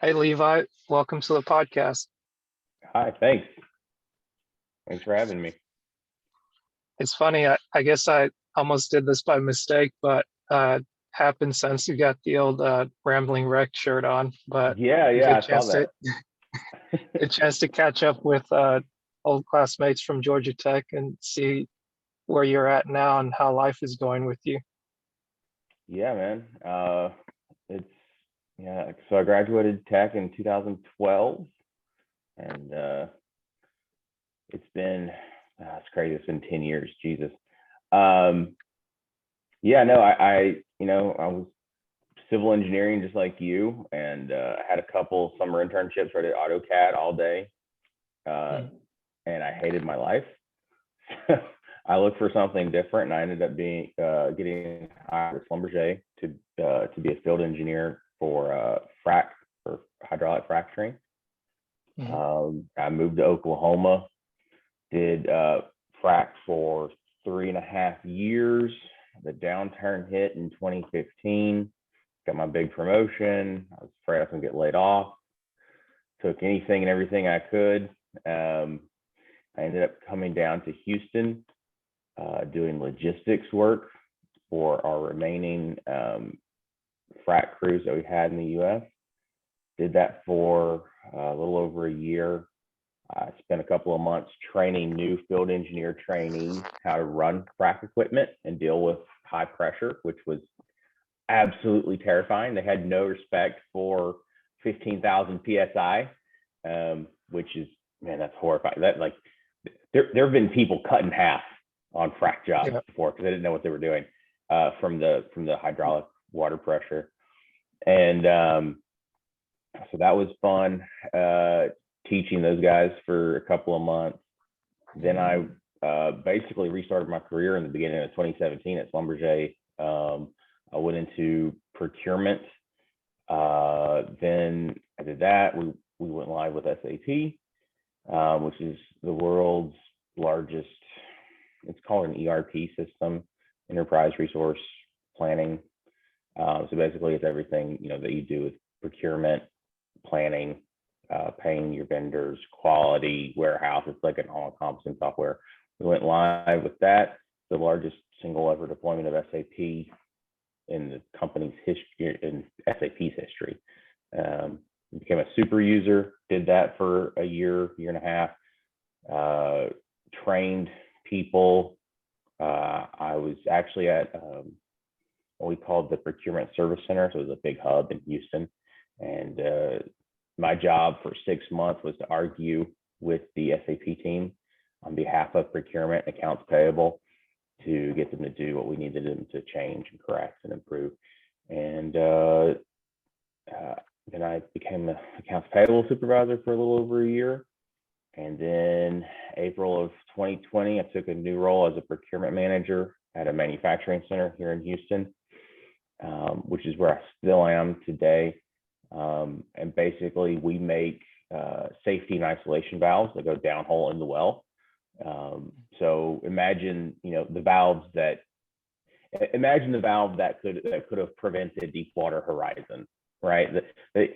Hey Levi, welcome to the podcast. Hi, thanks. Thanks for having me. It's funny, I guess I almost did this by mistake, but happened since you got the old Rambling Wreck shirt on. But Yeah, a good yeah, I saw chance to that. good chance to catch up with old classmates from Georgia Tech and see where you're at now and how life is going with you. Yeah, man. It's yeah. So I graduated tech in 2012, and it's been it's crazy. It's been 10 years. Jesus. Um, yeah, no, I was civil engineering just like you, and I had a couple summer internships where I did AutoCAD all day, uh, Mm. and I hated my life. I looked for something different, and I ended up being getting hired at Schlumberger to be a field engineer for frac or hydraulic fracturing. Mhm. I moved to Oklahoma, did frac for 3.5 years. The downturn hit in 2015. Got my big promotion. I was afraid I was gonna get laid off. Took anything and everything I could. I ended up coming down to Houston, doing logistics work for our remaining frac crews that we had in the U.S. Did that for a little over a year. I spent a couple of months training new field engineer trainees how to run frac equipment and deal with high pressure, which was absolutely terrifying. They had no respect for 15,000 psi, which is, man, that's horrifying. That like there have been people cut in half on frac jobs Yeah. before because they didn't know what they were doing from the hydraulic water pressure, and so that was fun. Teaching those guys for a couple of months. Then I basically restarted my career in the beginning of 2017 at Schlumberger. I went into procurement. Then I did that. We went live with SAP, which is the world's largest. It's called an ERP system, enterprise resource planning. So basically, it's everything that you do with procurement, planning, paying your vendors, quality, warehouse. It's like an all-encompassing software. We went live with that, the largest single ever deployment of SAP in the company's history, in SAP's history. Became a super user, did that for a year, year and a half, trained people. I was actually at what we called the Procurement Service Center. So it was a big hub in Houston. And my job for 6 months was to argue with the SAP team on behalf of procurement and accounts payable to get them to do what we needed them to change and correct and improve. And then I became the accounts payable supervisor for a little over a year. And then April of 2020, I took a new role as a procurement manager at a manufacturing center here in Houston, which is where I still am today. And basically, we make safety and isolation valves that go downhole in the well. So imagine, the valves that imagine the valve that could have prevented Deepwater Horizon, right? Those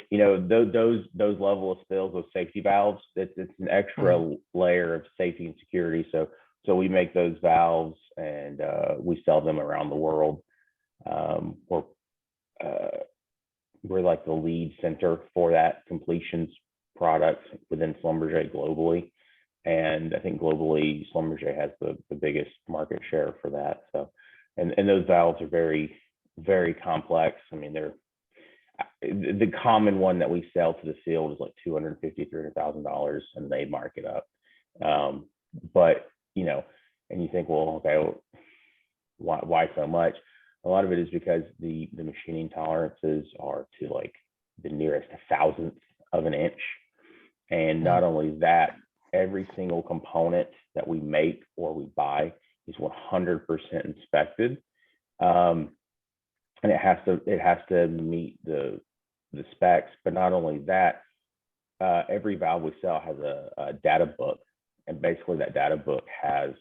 level of spills, those safety valves, it's an extra Mhm. layer of safety and security. So we make those valves and we sell them around the world. We're uh, we're like the lead center for that completions product within Schlumberger globally. And I think globally, Schlumberger has the biggest market share for that. So, and those valves are very, very complex. I mean, they're the common one that we sell to the field is like $250,000-$300,000, and they mark it up. But and you think, well, okay, well, why so much? A lot of it is because the machining tolerances are to like the nearest thousandth of an inch. And not Mhm. only that, every single component that we make or we buy is 100% inspected. And it has to meet the specs. But not only that, every valve we sell has a data book, and basically that data book has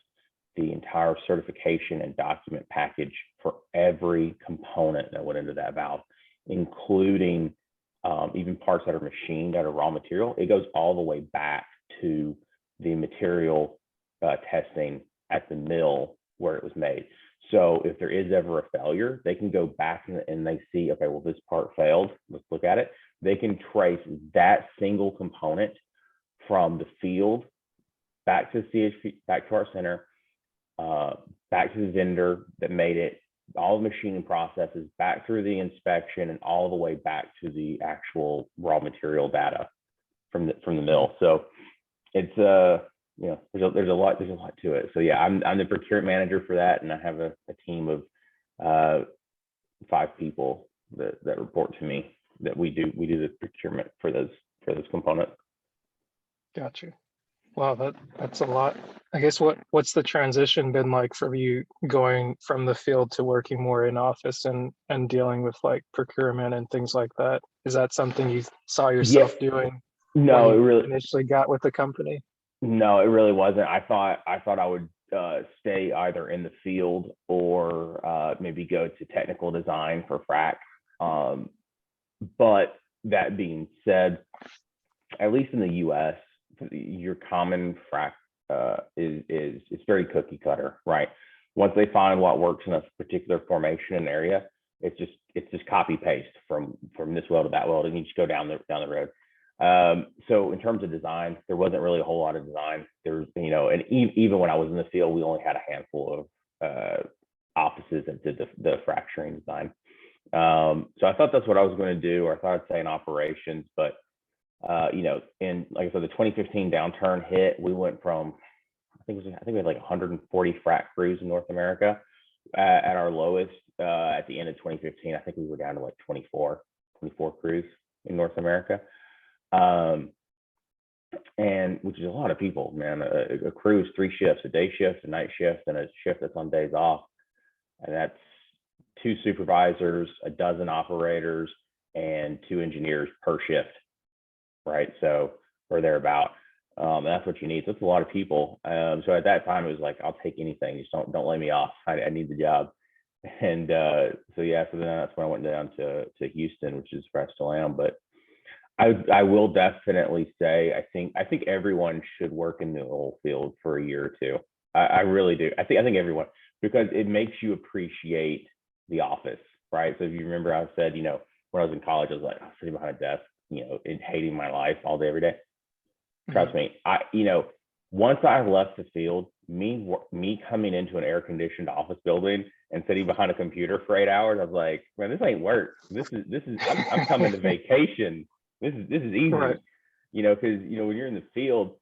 the entire certification and document package for every component that went into that valve, including even parts that are machined out of raw material, it goes all the way back to the material testing at the mill where it was made. So if there is ever a failure, they can go back and they see, okay, well, this part failed. Let's look at it. They can trace that single component from the field back to CHP, back to our center, back to the vendor that made it, all the machining processes, back through the inspection, and all the way back to the actual raw material data from the mill. So it's there's a lot to it. So yeah, I'm the procurement manager for that, and I have a team of 5 people that report to me that we do the procurement for those components. Gotcha. Wow, that's a lot. I guess what's the transition been like for you going from the field to working more in office and dealing with like procurement and things like that? Is that something you saw yourself doing No, when it you really initially got with the company? no, it really wasn't. I thought I would stay either in the field or maybe go to technical design for frac. But that being said, at least in the U.S., your common frac is it's very cookie cutter, right? Once they find what works in a particular formation and area, it's just copy paste from this well to that well, and you just go down the road. So in terms of design, there wasn't really a whole lot of design. There's, and even when I was in the field, we only had a handful of offices that did the fracturing design. So I thought that's what I was going to do, or I thought I'd stay in operations, but in, like I said, the 2015 downturn hit, we went from, I think we had like 140 frac crews in North America. At our lowest, at the end of 2015, I think we were down to like 24 crews in North America. And which is a lot of people, man. A crew is 3 shifts: a day shift, a night shift, and a shift that's on days off. And that's 2 supervisors, a dozen operators, and 2 engineers per shift, right? So, or thereabout. That's what you need. So it's a lot of people. So at that time, it was like, I'll take anything. Just don't lay me off. I need the job. And so yeah, so then that's when I went down to Houston, which is where I still am. But I will definitely say, I think everyone should work in the oil field for a year or 2. I really do. I think everyone, because it makes you appreciate the office, right? So if you remember, I said, when I was in college, I was like, I'm sitting behind a desk, and hating my life all day, every day. Trust me, once I left the field, me coming into an air-conditioned office building and sitting behind a computer for 8 hours, I was like, man, this ain't work. This is I'm coming to vacation. This is easy, Right. because when you're in the field,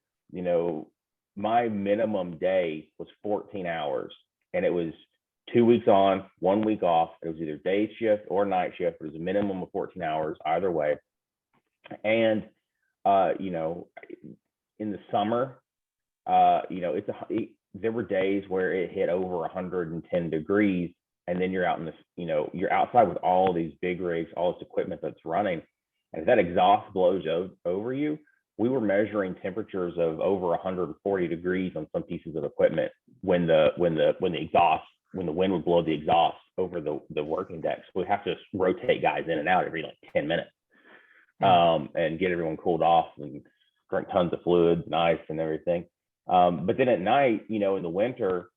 my minimum day was 14 hours, and it was 2 weeks on, 1 week off. It was either day shift or night shift. It was a minimum of 14 hours either way. And in the summer, there were days where it hit over 110 degrees, and then you're out in the, you're outside with all these big rigs, all this equipment that's running, and if that exhaust blows over you, we were measuring temperatures of over 140 degrees on some pieces of equipment when the wind would blow the exhaust over the working decks. We have to rotate guys in and out every like 10 minutes. And get everyone cooled off and drink tons of fluids and ice and everything. But then at night, in the winter,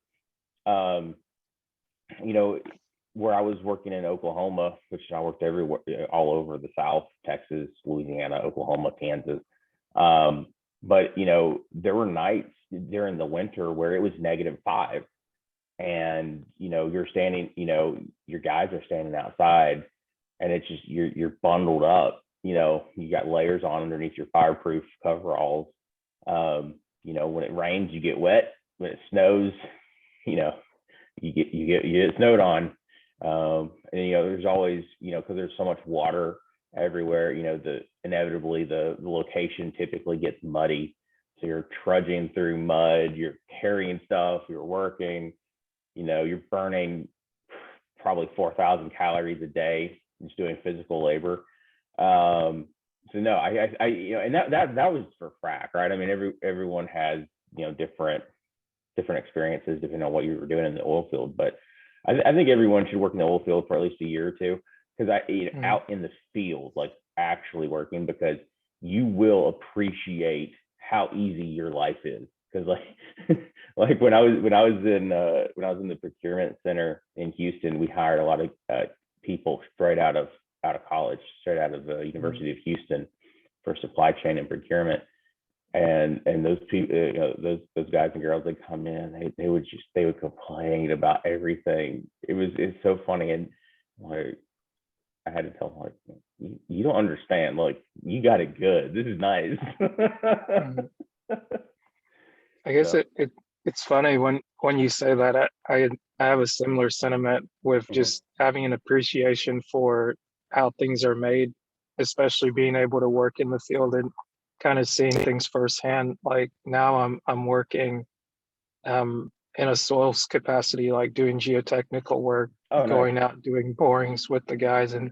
where I was working in Oklahoma, which I worked everywhere, all over the South, Texas, Louisiana, Oklahoma, Kansas. But there were nights during the winter where it was -5, and you're standing, your guys are standing outside, and it's just you're bundled up. You got layers on underneath your fireproof coveralls. When it rains, you get wet. When it snows, you get snowed on. And there's always, because there's so much water everywhere, inevitably the location typically gets muddy. So you're trudging through mud, you're carrying stuff, you're working, you're burning probably 4,000 calories a day just doing physical labor. So no, and that was for frac, right? I mean, everyone has, different experiences depending on what you were doing in the oil field, but I think everyone should work in the oil field for at least a year or 2, because out in the field, like actually working, because you will appreciate how easy your life is. Because like when I was in the procurement center in Houston, we hired a lot of people straight out of college, straight out of the University of Houston for supply chain and procurement. And those people, those guys and girls, they come in, they would complain about everything. It's so funny. And like, I had to tell them, like, you don't understand, like, you got it good, this is nice. I guess So, it's funny when you say that. I have a similar sentiment with just having an appreciation for how things are made, especially being able to work in the field and kind of seeing things firsthand. Like now I'm working in a soils capacity, like doing geotechnical work, oh, nice. going out doing borings with the guys and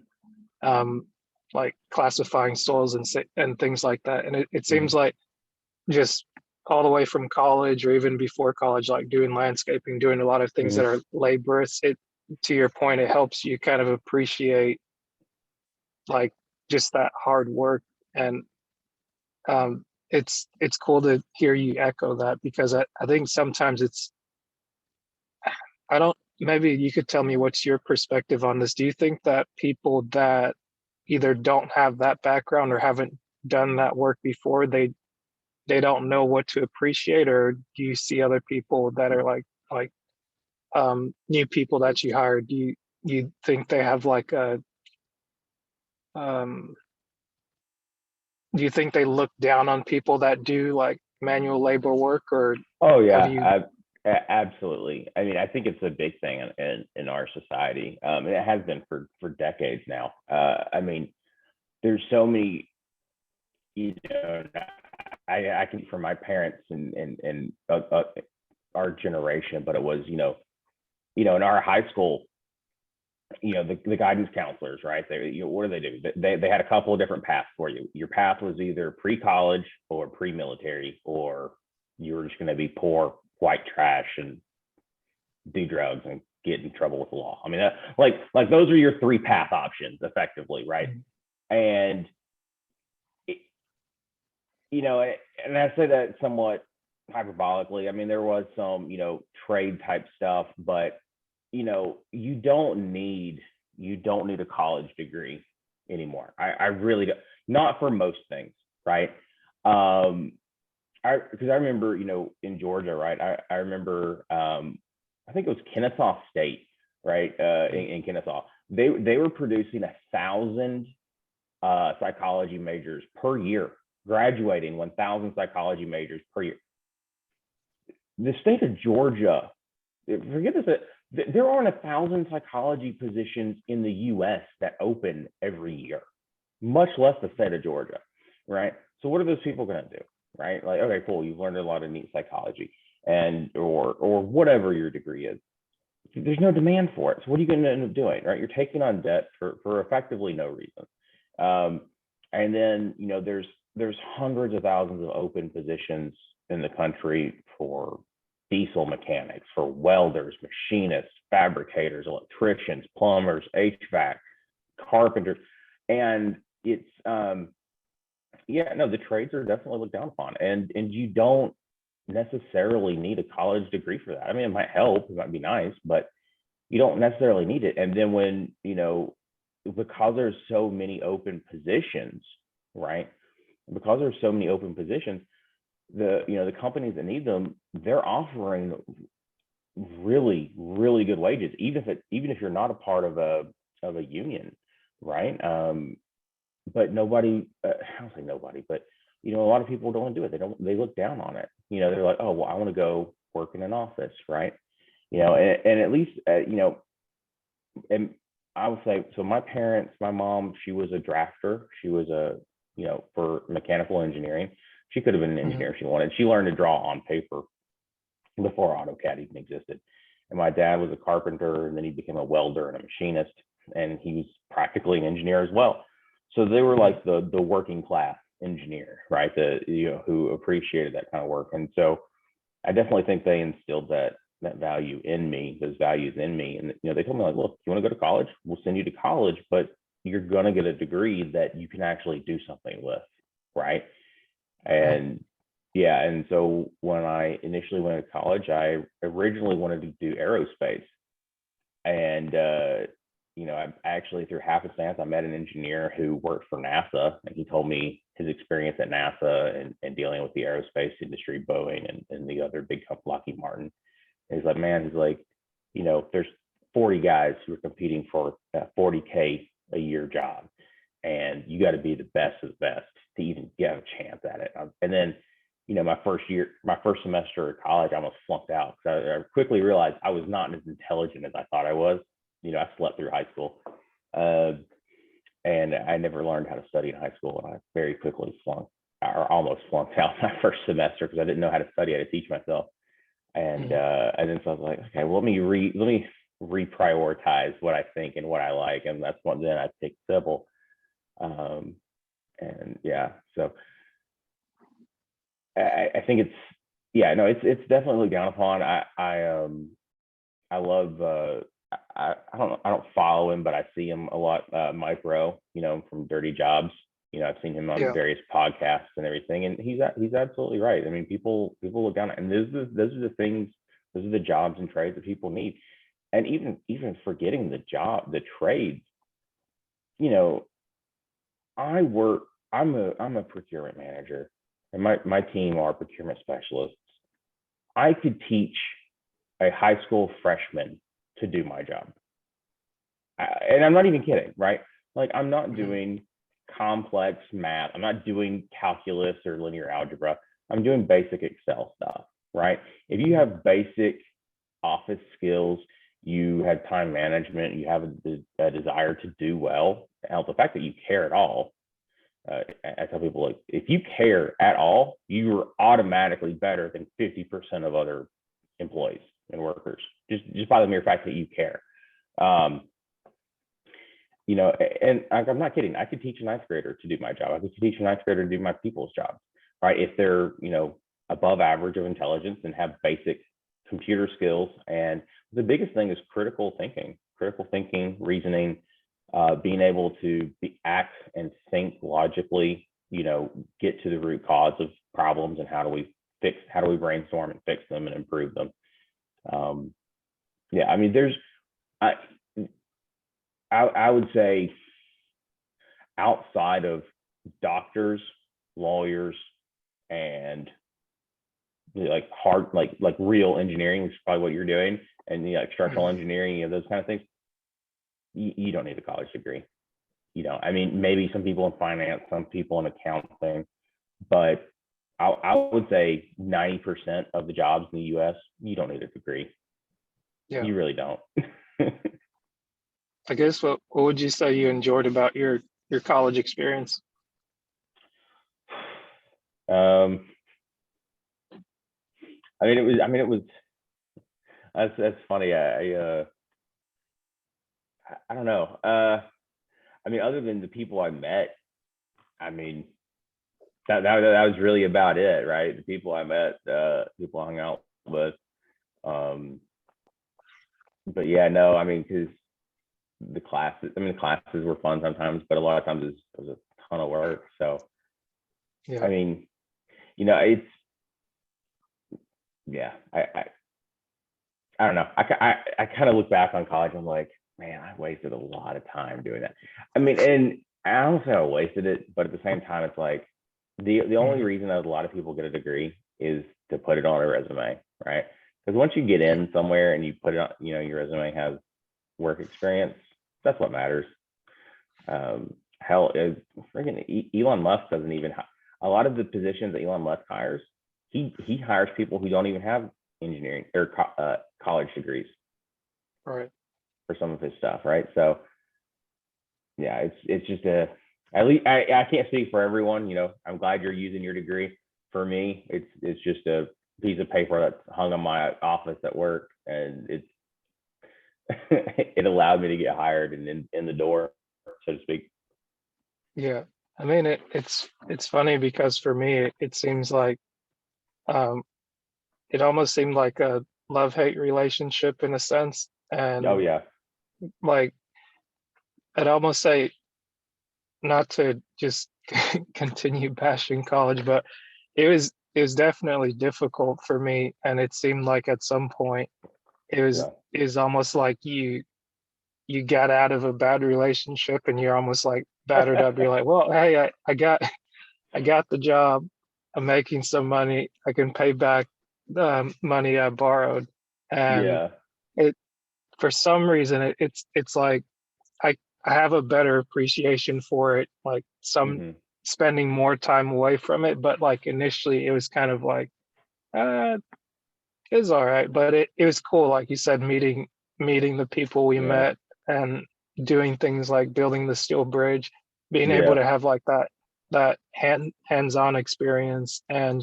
um, like classifying soils and things like that. And it seems like just all the way from college or even before college, like doing landscaping, doing a lot of things that are laborious, it, to your point, it helps you kind of appreciate like just that hard work. And it's cool to hear you echo that, because I think sometimes I don't, maybe you could tell me what's your perspective on this. Do you think that people that either don't have that background or haven't done that work before, they don't know what to appreciate, or do you see other people that are like new people that you hire? Do you think they have like a um do you think they look down on people that do like manual labor work, or Oh have you yeah, absolutely. I mean, I think it's a big thing in our society, and it has been for decades now. I mean, there's so many, you know, I can, for my parents and our generation, but it was, in our high school, the guidance counselors, right? What do? They had a couple of different paths for you. Your path was either pre-college or pre-military, or you were just going to be poor, white trash, and do drugs and get in trouble with the law. I mean, like those are your three path options, effectively, right? And it, and I say that somewhat hyperbolically. I mean, there was some, trade type stuff, but you don't need a college degree anymore. I really don't, not for most things, right? Because I remember, in Georgia, right? I remember, I think it was Kennesaw State, right? In Kennesaw, they were producing 1,000 psychology majors per year, graduating 1,000 psychology majors per year. The state of Georgia, forget this, there aren't 1,000 psychology positions in the U.S. that open every year, much less the state of Georgia, right? So what are those people going to do, right? Like, okay, cool, you've learned a lot of neat psychology, and or whatever your degree is. There's no demand for it. So what are you going to end up doing, right? You're taking on debt for effectively no reason. And then, there's hundreds of thousands of open positions in the country for diesel mechanics, for welders, machinists, fabricators, electricians, plumbers, HVAC, carpenters. And it's, the trades are definitely looked down upon. And you don't necessarily need a college degree for that. I mean, it might help, it might be nice, but you don't necessarily need it. And then when, because there's so many open positions, right? Because there's so many open positions, the companies that need them, they're offering really, really good wages, even if you're not a part of a union, right? But nobody, I don't say nobody, but a lot of people don't do it. They look down on it. They're like, oh, well, I want to go work in an office, right? And at least, and I would say, so my mom, she was a drafter. She was for mechanical engineering. She could have been an engineer if she wanted. She learned to draw on paper before AutoCAD even existed. And my dad was a carpenter, and then he became a welder and a machinist, and he was practically an engineer as well. So they were like the working class engineer, right? Who appreciated that kind of work. And so I definitely think they instilled that value in me, those values in me. And they told me, like, look, you want to go to college? We'll send you to college, but you're going to get a degree that you can actually do something with, right? And yeah, and so when I initially went to college, I originally wanted to do aerospace. And I actually, through happenstance, I met an engineer who worked for NASA, and he told me his experience at NASA and dealing with the aerospace industry, Boeing and the other big company, Lockheed Martin. And he's like, man, he's like, there's 40 guys who are competing for a 40K a year job, and you got to be the best of the best to even get a chance at it. And then, my first semester of college, I almost flunked out because I quickly realized I was not as intelligent as I thought I was. I slept through high school, and I never learned how to study in high school, and I very quickly flunked or almost flunked out my first semester because I didn't know how to study, I had to teach myself. And then so I was like, okay, well, let me reprioritize what I think and what I like, and that's what then I picked civil. And yeah, so I think it's definitely looked down upon. I love I don't follow him, but I see him a lot. Mike Rowe, from Dirty Jobs. I've seen him on various podcasts and everything, and he's absolutely right. I mean, people look down at, and those are the things, those are the jobs and trades that people need. And even forgetting the trades, I'm a procurement manager, and my team are procurement specialists. I could teach a high school freshman to do my job. And I'm not even kidding, right? Like, I'm not doing complex math. I'm not doing calculus or linear algebra. I'm doing basic Excel stuff, right? If you have basic office skills, you have time management, you have a desire to do well, and the fact that you care at all. I tell people, like, if you care at all, you are automatically better than 50% of other employees and workers, just by the mere fact that you care. And I'm not kidding. I could teach a ninth grader to do my job. I could teach a ninth grader to do my people's job, right? If they're, above average of intelligence and have basic computer skills. And the biggest thing is critical thinking, reasoning, being able to act and think logically, get to the root cause of problems, and how do we brainstorm and fix them and improve them. I mean, I would say, outside of doctors, lawyers, and like real engineering, which is probably what you're doing, and structural engineering, those kind of things, you don't need a college degree. I mean, maybe some people in finance, some people in accounting, but I would say 90% of the jobs in the U.S., you don't need a degree. Yeah. You really don't. I guess what would you say you enjoyed about your college experience? It was that's funny. I don't know. Other than the people I met, that was really about it, right? The people I met, people I hung out with. But yeah, no, because the classes were fun sometimes, but a lot of times it was a ton of work. So Yeah. It's I don't know. I kind of look back on college, I'm like, man, I wasted a lot of time doing that. And I don't say I wasted it, but at the same time, it's like the only reason that a lot of people get a degree is to put it on a resume, right? Because once you get in somewhere and you put it on, your resume has work experience, that's what matters. Hell, freaking Elon Musk doesn't even a lot of the positions that Elon Musk hires, he hires people who don't even have engineering or college degrees, right, for some of his stuff, right? So yeah, it's just at least I can't speak for everyone. I'm glad you're using your degree. For me, it's just a piece of paper that's hung on my office at work, and it allowed me to get hired and in the door, so to speak. Yeah. It's funny because for me, it seems like it almost seemed like a love-hate relationship in a sense. And Oh yeah. like, I'd almost say not to just continue bashing college, but it was definitely difficult for me, and it seemed like at some point Yeah. it was almost like you got out of a bad relationship and you're almost like battered up. You're like, well, hey, I got the job. I'm making some money. I can pay back the money I borrowed, and Yeah. it for some reason it's like I I have a better appreciation for it. Like some Hmm. spending more time away from it, but like initially it was kind of like uh, it was all right, but it was cool. Like you said, meeting the people we Yeah. met and doing things like building the steel bridge, being able Yeah. to have like that hands-on experience and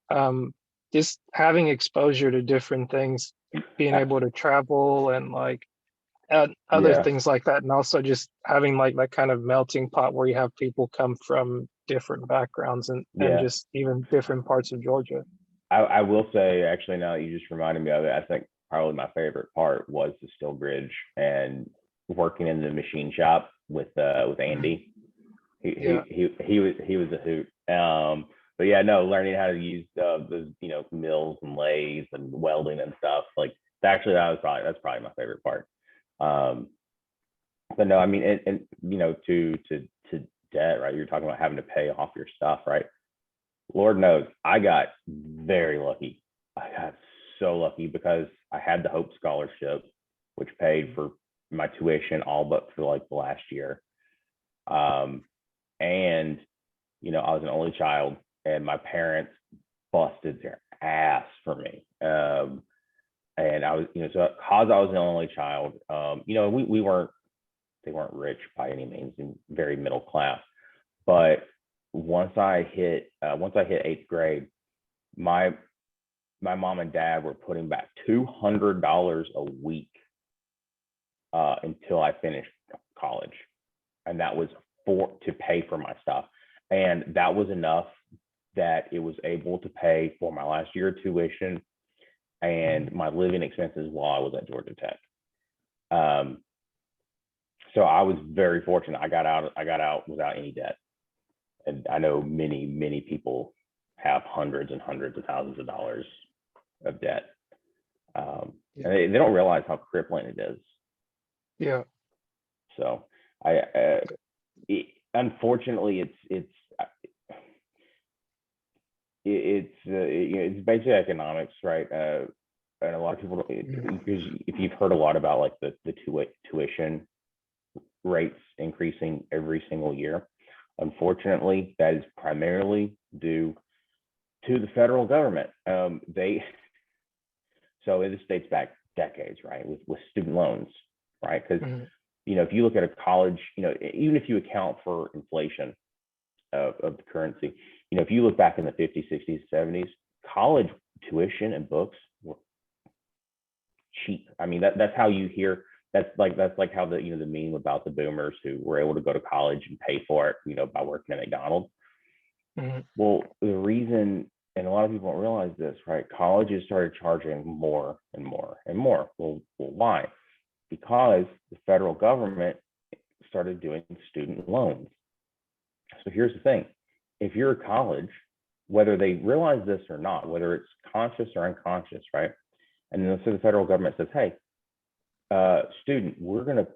um just having exposure to different things, being I, able to travel and like other yeah. things like that, and also just having like that kind of melting pot where you have people come from different backgrounds and Yeah. just even different parts of Georgia. I will say, actually, now that you just reminded me of it, I think probably my favorite part was the steel bridge and working in the machine shop with Mhm. Andy. Yeah. He was a hoot. But yeah, no, learning how to use those mills and lathes and welding and stuff, like actually that's probably my favorite part. Um, but no, I mean, and to debt, right? You're talking about having to pay off your stuff, right? Lord knows I got very lucky. I got so lucky because I had the Hope Scholarship, which paid for my tuition all but for like the last year. Um, and I was an only child, and my parents busted their ass for me. And I was, so because I was an only child, we weren't they weren't rich by any means, and very middle class. But once I hit eighth grade, my my mom and dad were putting back $200 a week until I finished college, and that was to pay for my stuff, and that was enough that it was able to pay for my last year of tuition and Mhm. my living expenses while I was at Georgia Tech. Um, so I was very fortunate. I got out without any debt, and I know many people have hundreds and hundreds of thousands of dollars of debt, Yeah. and they don't realize how crippling it is. Yeah. So unfortunately, it's basic economics, right? And a lot of people, Yeah. because if you've heard a lot about like the tuition rates increasing every single year, unfortunately, that is primarily due to the federal government. So this dates back decades, right, with student loans, right? Because Mhm. if you look at a college, even if you account for inflation of the currency, if you look back in the 50s, 60s, 70s, college tuition and books were cheap. I mean, that's how you hear. That's like how the meme about the boomers who were able to go to college and pay for it, by working at McDonald's. Mhm. Well, the reason, and a lot of people don't realize this, right? Colleges started charging more and more and more. Well, why? Because the federal government started doing student loans. So here's the thing: if you're a college, whether they realize this or not, whether it's conscious or unconscious, right? And then so the federal government says, "Hey, student, we're going to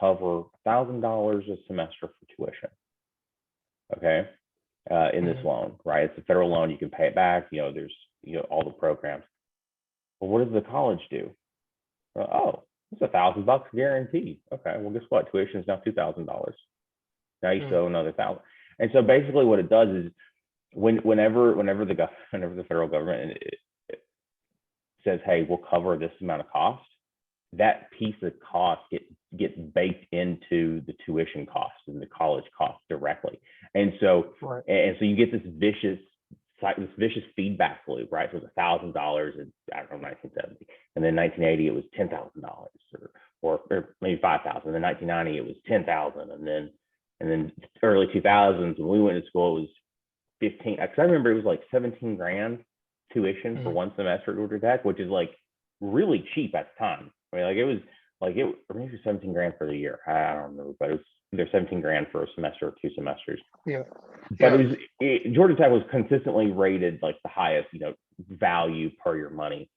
cover $1,000 a semester for tuition, okay, in this Mhm. loan, right? It's a federal loan. You can pay it back. There's all the programs. But what does the college do? Oh, it's $1,000 guaranteed. Okay, well, guess what? Tuition is now $2,000. Now you Mhm. still owe another 1,000. And so basically, what it does is whenever the federal government it says, "Hey, we'll cover this amount of cost," that piece of cost gets baked into the tuition cost and the college cost directly. And so Right. you get this vicious feedback loop, right? So it was $1,000 in, I don't know, 1970, and then 1980 it was $10,000, or maybe 5,000. Then 1990 it was 10,000, and then early 2000s when we went to school it was 15. Because I remember it was like 17 grand tuition for Mhm. one semester at Georgia Tech, which is like really cheap at the time. I mean, like it was like it, or maybe 17 grand for the year. I don't remember, but it was either 17 grand for a semester or 2 semesters. Yeah. But Yeah. Georgia Tech was consistently rated like the highest, value per your money.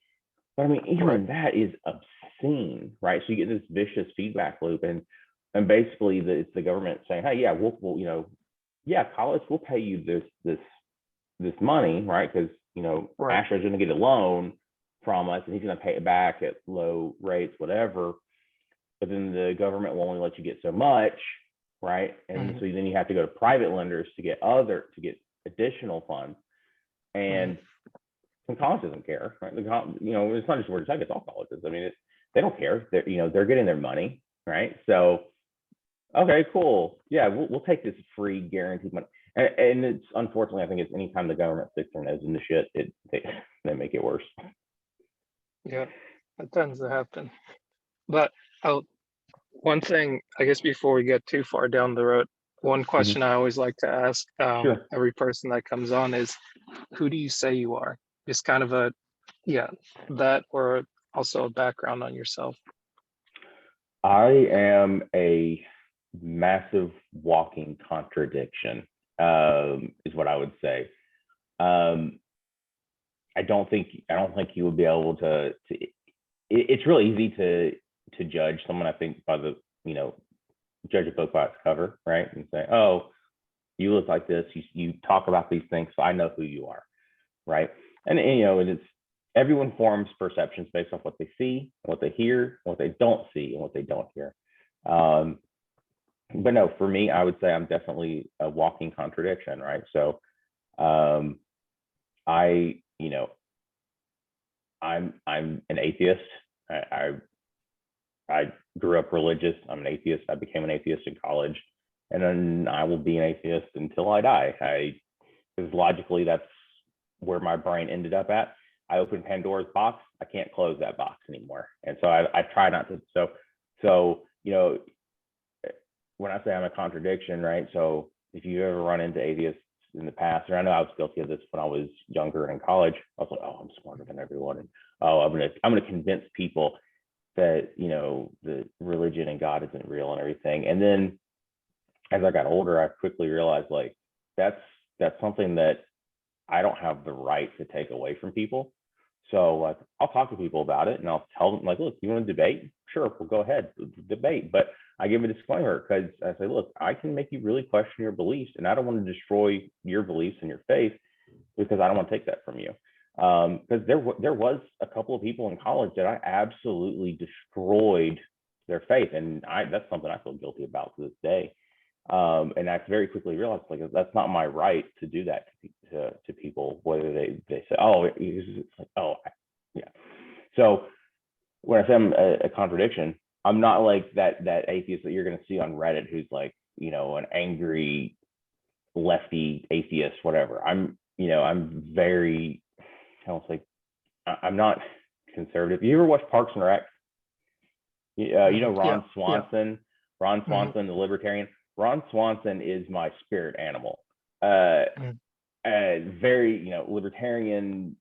But I mean, even Right. that is obscene, right? So you get this vicious feedback loop, and basically it's the government saying, hey, yeah, we'll yeah, college, we'll pay you this money, right? Because Right. Asher's going to get a loan from us, and he's going to pay it back at low rates, whatever. But then the government will only let you get so much, right? And Mhm. so then you have to go to private lenders to get additional funds. And college doesn't care, right? It's not just Georgia Tech; it's all colleges. I mean, they don't care. They're getting their money, right? So, okay, cool. Yeah, we'll take this free guaranteed money. And it's unfortunately, I think it's anytime the government sticks their nose in the shit, they make it worse. Yeah, that tends to happen. But one thing, I guess, before we get too far down the road, one question I always like to ask Sure. every person that comes on is, who do you say you are? Just kind of that, or also a background on yourself. I am a massive walking contradiction, is what I would say. I don't think you would be able to. It's really easy to judge someone, I think, by the judge a book by its cover, right? And say, oh, you look like this, you talk about these things, so I know who you are, right? And it's everyone forms perceptions based off what they see, what they hear, what they don't see, and what they don't hear. But no, for me, I would say I'm definitely a walking contradiction, right? So I, I'm an atheist. I grew up religious. I'm an atheist. I became an atheist in college, and then I will be an atheist until I die. Because logically, that's where my brain ended up at. I opened Pandora's box. I can't close that box anymore, and so I try not to. So when I say I'm a contradiction, right? So if you ever run into atheists in the past, and I know I was guilty of this when I was younger and in college, I was like, oh, I'm smarter than everyone, and oh, I'm gonna convince people that the religion and God isn't real and everything. And then as I got older, I quickly realized like that's something that I don't have the right to take away from people. So like I'll talk to people about it and I'll tell them like, look, you want to debate? Sure, we'll go ahead, debate. But I give a disclaimer because I say, look, I can make you really question your beliefs, and I don't want to destroy your beliefs and your faith because I don't want to take that from you. Because there was a couple of people in college that I absolutely destroyed their faith, and that's something I feel guilty about to this day. And I very quickly realized like that's not my right to do that to people, whether they say, oh, it's like, oh, yeah. So when I say I'm a contradiction, I'm not like that atheist that you're going to see on Reddit who's like an angry lefty atheist, whatever. I'm very, I don't think I'm not conservative. You ever watch Parks and Rec? Yeah. Ron Swanson, Mhm. the libertarian. Ron Swanson is my spirit animal. Very, libertarian,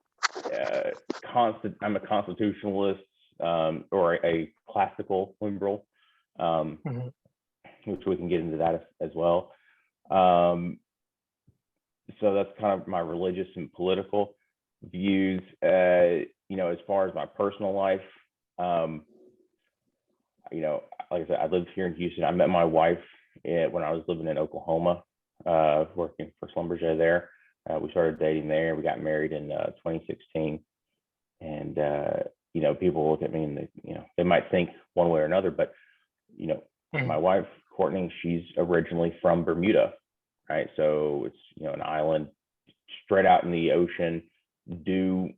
I'm a constitutionalist, or a classical liberal, Mhm. which we can get into that as well. So that's kind of my religious and political views. As far as my personal life, like I said, I lived here in Houston. I met my wife when I was living in Oklahoma, working for Schlumberger there. We started dating there. We got married in 2016. And, people look at me and they might think one way or another, but, my wife, Courtney, she's originally from Bermuda, right? So it's, an island straight out in the ocean, due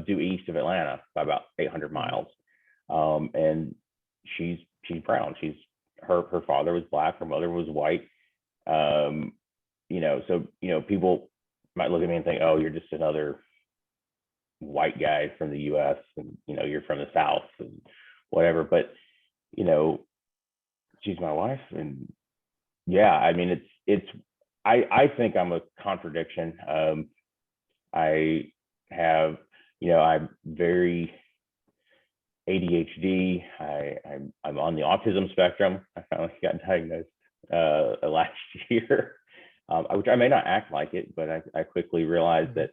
east of Atlanta by about 800 miles. And she's brown. Her father was black, her mother was white. So people might look at me and think, oh, you're just another white guy from the US, and you're from the South and whatever. But she's my wife, and yeah, I mean I think I'm a contradiction. I have I'm very ADHD. I'm on the autism spectrum. I finally got diagnosed last year, which I may not act like it, but I quickly realized that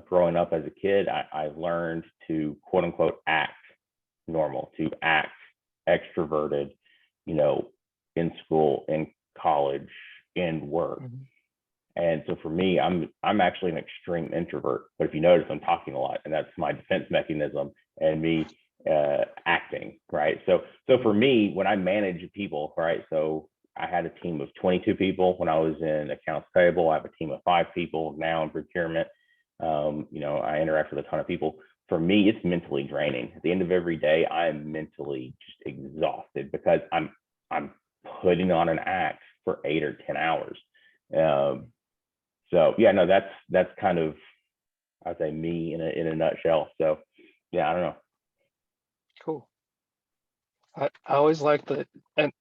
growing up as a kid, I learned to quote unquote act normal, to act extroverted, you know, in school, in college, in work. And so for me, I'm actually an extreme introvert. But if you notice, I'm talking a lot, and that's my defense mechanism and me acting, right? So for me, when I manage people, right? So I had a team of 22 people when I was in accounts payable. I have a team of 5 people now in procurement. You know, I interact with a ton of people. For me, it's mentally draining. At the end of every day, I am mentally just exhausted because I'm putting on an act for 8 or 10 hours. So yeah, no, that's kind of, I'd say, me in a nutshell. So yeah, I don't know. Cool. I always like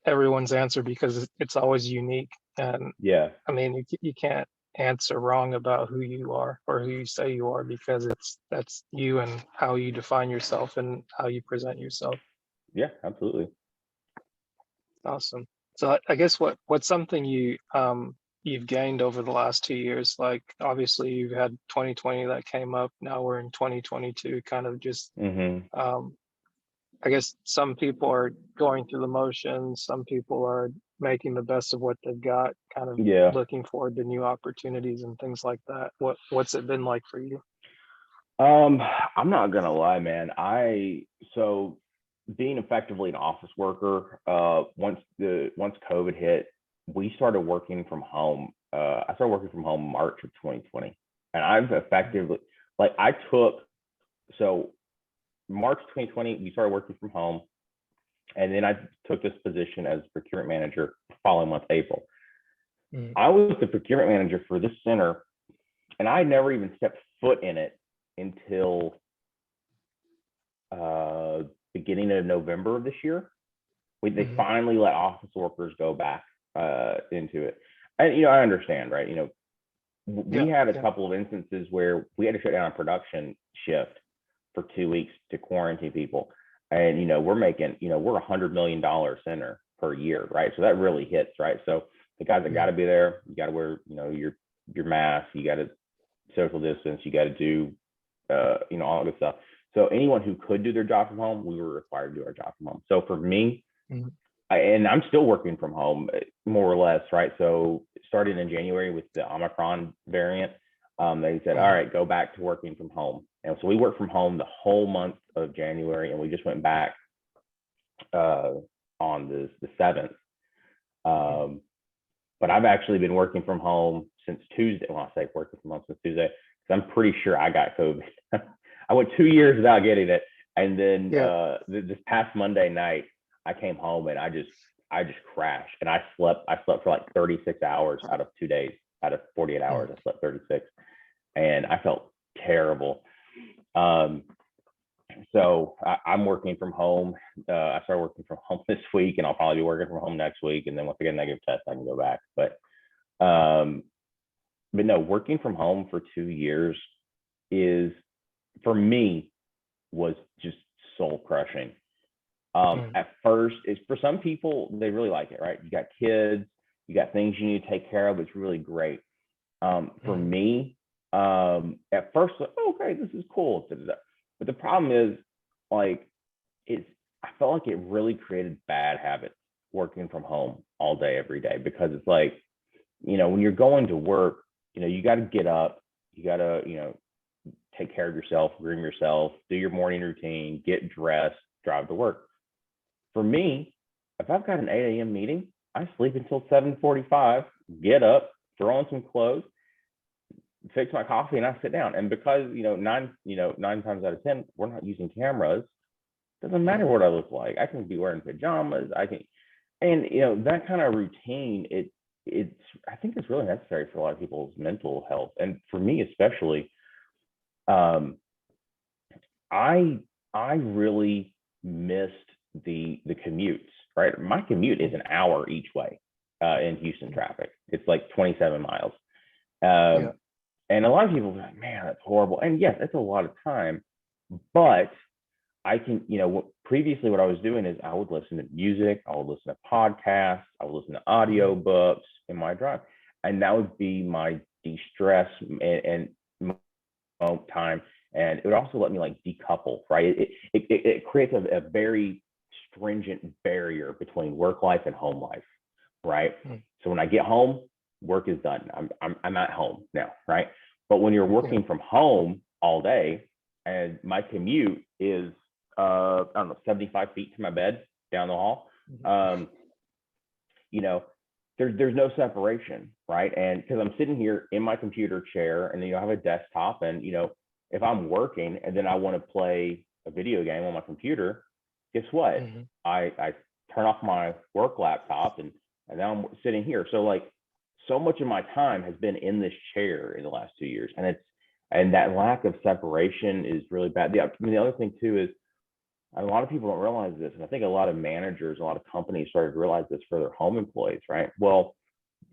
everyone's answer because it's always unique. And Yeah, I mean, you can't answer wrong about who you are or who you say you are, because that's you and how you define yourself and how you present yourself. yeah, absolutely. Awesome. So I guess what's something you've gained over the last 2 years? Like obviously you've had 2020 that came up. Now we're in 2022, kind of just I guess some people are going through the motions, some people are making the best of what they've got, kind of Yeah. looking forward to new opportunities and things like that. What's it been like for you? I'm not gonna lie, man. So being effectively an office worker, once COVID hit, we started working from home. I started working from home March of 2020, and I've effectively, like, so March 2020 we started working from home, and then I took this position as procurement manager the following month, April. I was the procurement manager for this center, and I never even stepped foot in it until beginning of November of this year. They finally let office workers go back into it. And, you know, I understand, right? You know, we had a couple of instances where we had to shut down a production shift for 2 weeks to quarantine people. And, you know, we're $100 million center per year, right? So that really hits, right? So the guys that got to be there, you got to wear, you know, your mask, you got to social distance, you got to do, you know, all that stuff. So anyone who could do their job from home, we were required to do our job from home. So for me, and I'm still working from home, more or less, right? So starting in January with the Omicron variant, they said, all right, go back to working from home. And so we worked from home the whole month of January, and we just went back on the 7th. But I've actually been working from home since Tuesday. Well, I say working from home since Tuesday, because I'm pretty sure I got COVID. I went 2 years without getting it. And then this past Monday night, I came home and I just crashed, and I slept for like 36 hours out of 2 days. Out of 48 hours, I slept 36, and I felt terrible. So I'm working from home. I started working from home this week, and I'll probably be working from home next week. And then once I get a negative test, I can go back. But no, working from home for 2 years for me was just soul crushing. At first, it's for some people, they really like it, right? You got kids, you got things you need to take care of. It's really great. For me, at first, like, okay, this is cool. But the problem is, like, I felt like it really created bad habits working from home all day, every day, because it's like, you know, when you're going to work, you know, you got to get up, you got to, you know, take care of yourself, groom yourself, do your morning routine, get dressed, drive to work. For me, if I've got an 8 a.m. meeting, I sleep until 7:45, get up, throw on some clothes, fix my coffee, and I sit down. And because, you know, 9 times out of 10, we're not using cameras, doesn't matter what I look like. I can be wearing pajamas. And you know, that kind of routine, I think it's really necessary for a lot of people's mental health. And for me especially, I really missed the commutes, right? My commute is an hour each way in Houston traffic. It's like 27 miles. And a lot of people are like, man, that's horrible. And yes, it's a lot of time, but I can, previously what I was doing is I would listen to music, I would listen to podcasts, I would listen to audio books in my drive, and that would be my de-stress and time. And it would also let me like decouple, right? It creates a very stringent barrier between work life and home life, right? So when I get home, work is done. I'm at home now, right? But when you're working from home all day, and my commute is I don't know, 75 feet to my bed down the hall, there's no separation, right? And because I'm sitting here in my computer chair, and I have a desktop, and if I'm working and then I want to play a video game on my computer, guess what? I turn off my work laptop, and now I'm sitting here. So like, so much of my time has been in this chair in the last 2 years, and that lack of separation is really bad. The other thing too is a lot of people don't realize this, and I think a lot of managers, a lot of companies started to realize this for their home employees, right? Well,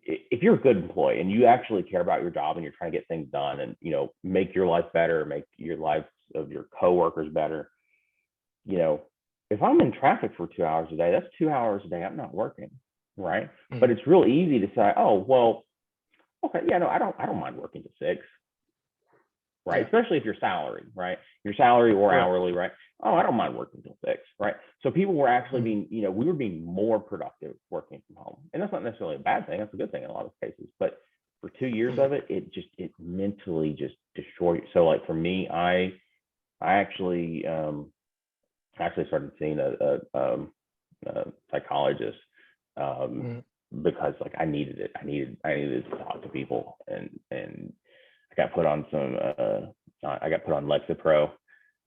if you're a good employee and you actually care about your job and you're trying to get things done and make your life better, make your lives of your coworkers better, if I'm in traffic for 2 hours a day, that's 2 hours a day I'm not working, right? But it's real easy to say, oh well, okay, yeah, no, I don't mind working to 6, right? Especially if you're salary, right? Your salary or hourly, right? Oh, I don't mind working till 6, right? So people were actually being, we were being more productive working from home, and that's not necessarily a bad thing. That's a good thing in a lot of cases. But for 2 years of it, it mentally just destroyed you. So like for me, I actually started seeing a psychologist because like I needed it. I needed to talk to people, and I got put on Lexapro,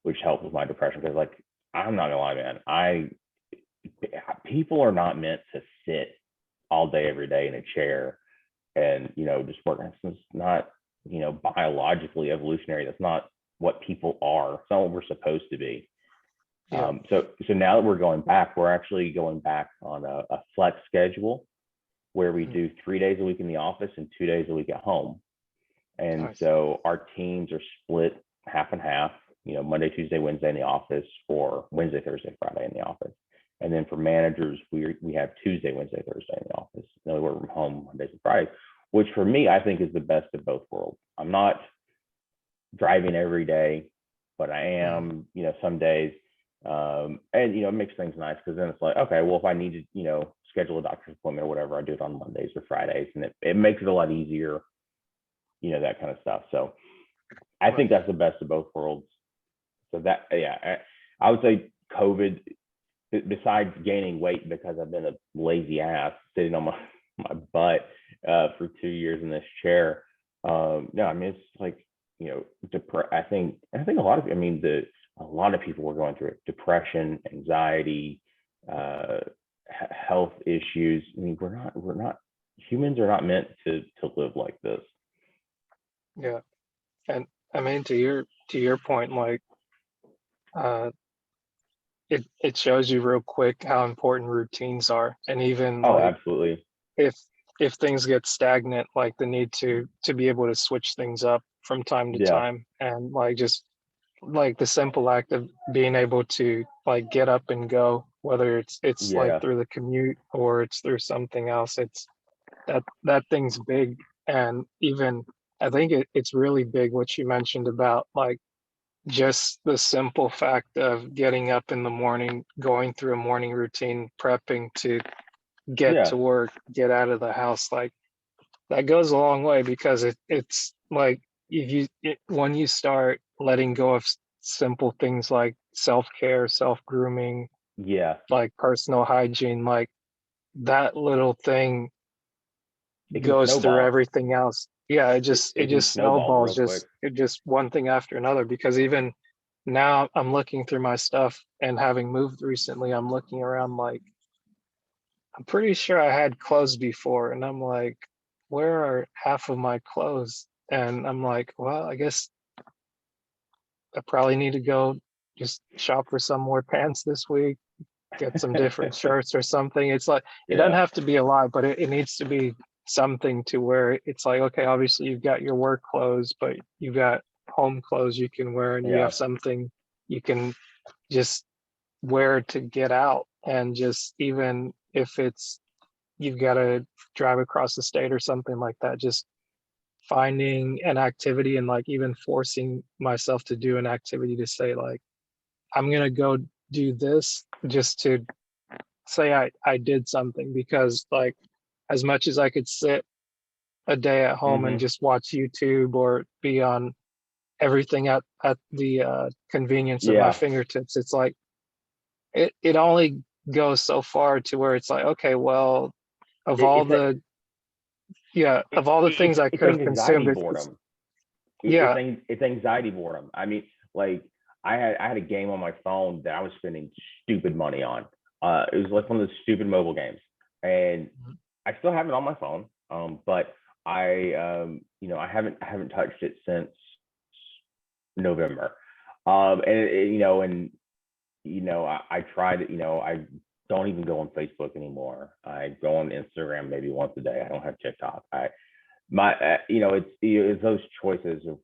which helped with my depression, because like, I'm not gonna lie, man, people are not meant to sit all day every day in a chair and just work. It's not biologically evolutionary. That's not what people are. It's not what we're supposed to be. So now that we're going back, we're actually going back on a flex schedule where we do 3 days a week in the office and 2 days a week at home. And so our teams are split half and half, Monday, Tuesday, Wednesday in the office, or Wednesday, Thursday, Friday in the office. And then for managers, we have Tuesday, Wednesday, Thursday in the office. Then we work from home Mondays and Fridays, which for me, I think is the best of both worlds. I'm not driving every day, but I am, some days. And, it makes things nice, because then it's like, okay, well, if I need to, schedule a doctor's appointment or whatever, I do it on Mondays or Fridays, and it makes it a lot easier, that kind of stuff. So I think that's the best of both worlds. So that, I would say COVID, besides gaining weight because I've been a lazy ass sitting on my butt for 2 years in this chair. No, I mean, it's like, I think a lot of, a lot of people were going through it: depression, anxiety, health issues. I mean, we're not humans are not meant to live like this. Yeah. And I mean, to your point, like, it shows you real quick how important routines are. And even like, absolutely. if things get stagnant, like the need to be able to switch things up from time to time, and like just like the simple act of being able to like get up and go, whether it's like through the commute or it's through something else, it's that thing's big. And even I think it's really big what you mentioned about like just the simple fact of getting up in the morning, going through a morning routine, prepping to get to work, get out of the house. Like that goes a long way, because it's like when you start letting go of simple things like self-care, self-grooming, like personal hygiene, like that little thing goes through everything else. It just snowballs, just one thing after another. Because even now I'm looking through my stuff, and having moved recently, I'm looking around like, I'm pretty sure I had clothes before, and I'm like, where are half of my clothes? And I'm like, well, I guess I probably need to go just shop for some more pants this week, get some different shirts or something. It's like, it doesn't have to be a lot, but it needs to be something to where it's like, okay, obviously you've got your work clothes, but you've got home clothes you can wear, and you have something you can just where to get out, and just even if it's you've got to drive across the state or something like that, just finding an activity and like even forcing myself to do an activity to say like I'm gonna go do this just to say I did something, because like as much as I could sit a day at home and Mm-hmm. just watch YouTube or be on everything at the convenience of my Yeah. fingertips, it's like it only goes so far to where it's like, okay, well, of all It's a the of all the things I it's could have consumed, anxiety boredom. yeah, It's anxiety boredom. I mean, like I had a game on my phone that I was spending stupid money on. It was like one of those stupid mobile games, and I still have it on my phone. But I haven't touched it since November. I tried it. I don't even go on Facebook anymore. I go on Instagram maybe once a day. I don't have TikTok. It's those choices of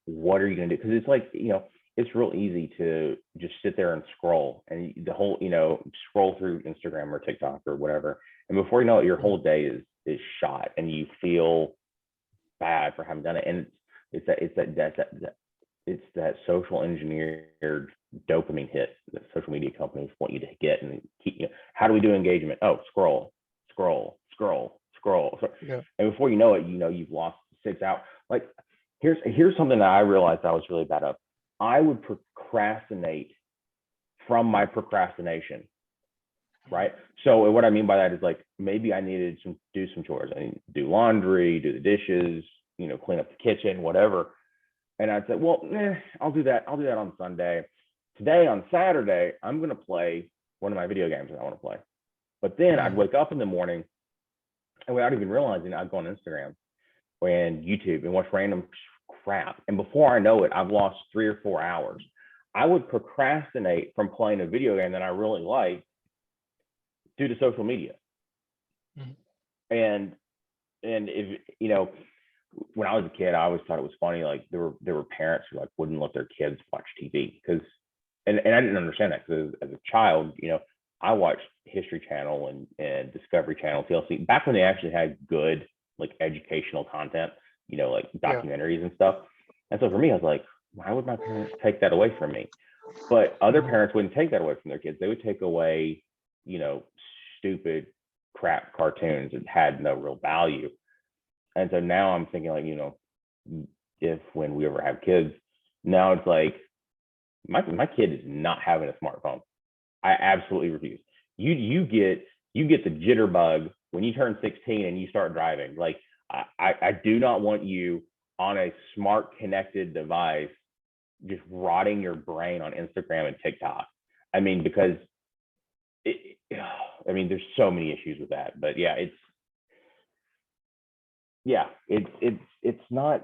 what are you going to do, because it's like it's real easy to just sit there and scroll, and the whole scroll through Instagram or TikTok or whatever, and before you know it, your whole day is shot, and you feel bad for having done it. And it's that social engineered dopamine hit that social media companies want you to get, and keep how do we do engagement? Oh, scroll, scroll, scroll, scroll. yeah, And before you know it, you've lost 6 hours. Like here's something that I realized I was really bad at. I would procrastinate from my procrastination, right? So what I mean by that is like maybe I needed to do some chores. I need to do laundry, do the dishes, clean up the kitchen, whatever. And I'd say, well, I'll do that. I'll do that on Sunday. Today on Saturday, I'm gonna play one of my video games that I want to play. But then I'd wake up in the morning, and without even realizing it, I'd go on Instagram and YouTube and watch random crap. And before I know it, I've lost 3 or 4 hours. I would procrastinate from playing a video game that I really like due to social media. Mhm. And if when I was a kid, I always thought it was funny. Like there were parents who like wouldn't let their kids watch TV because, and I didn't understand that because as a child, I watched History Channel and Discovery Channel, TLC back when they actually had good like educational content, like yeah, documentaries and stuff. And so for me, I was like, why would my parents take that away from me? But other mhm, parents wouldn't take that away from their kids. They would take away, stupid crap cartoons that had no real value. And so now I'm thinking like, if when we ever have kids, now it's like my kid is not having a smartphone. I absolutely refuse. You get the jitterbug when you turn 16 and you start driving. Like I do not want you on a smart connected device just rotting your brain on Instagram and TikTok. I mean, because there's so many issues with that. But it's not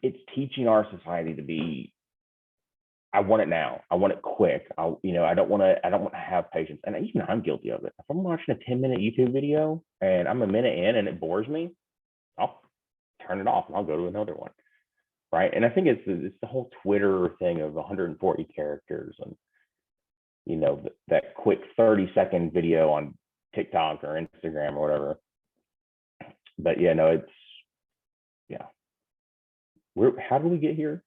it's teaching our society to be, I want it now. I want it quick. I don't want to have patience. And even I'm guilty of it. If I'm watching a 10-minute YouTube video and I'm a minute in and it bores me, I'll turn it off and I'll go to another one. Right. And I think it's the whole Twitter thing of 140 characters and, that quick 30-second video on TikTok or Instagram or whatever. But yeah. How do we get here?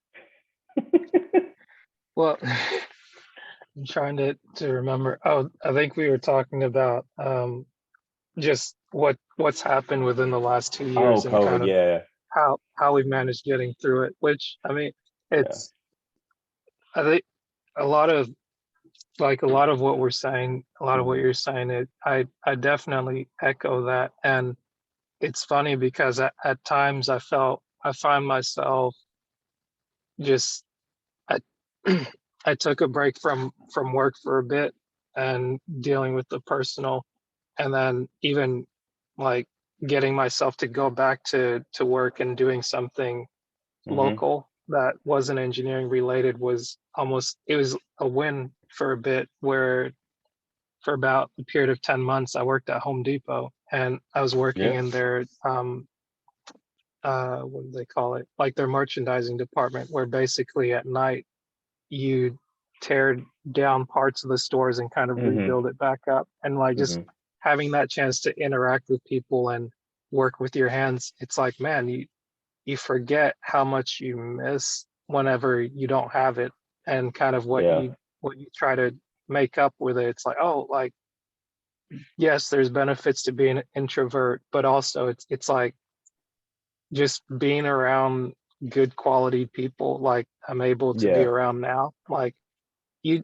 well, I'm trying to remember. Oh, I think we were talking about just what's happened within the last 2 years Oh, and COVID. kind of Yeah. how we've managed getting through it. Which I mean, Yeah. it's I think a lot of a lot of what we're saying, a lot of what Mm-hmm. you're saying, I definitely echo that. And it's funny because at times I find myself just I I took a break from work for a bit and dealing with the personal, and then even like getting myself to go back to work and doing something Mm-hmm. local that wasn't engineering related was almost, it was a win for a bit, where for about a period of 10 months I worked at Home Depot, and I was working Yeah. in their what do they call it, like their merchandising department, where basically at night you tear down parts of the stores and kind of Hmm. rebuild it back up. And like just Hmm. having that chance to interact with people and work with your hands, it's like, man, you forget how much you miss whenever you don't have it, and kind of Yeah. what you try to make up with it. It's like, oh, like, yes, there's benefits to being an introvert, but also it's like just being around good quality people like I'm able to be Yeah. around now. Like you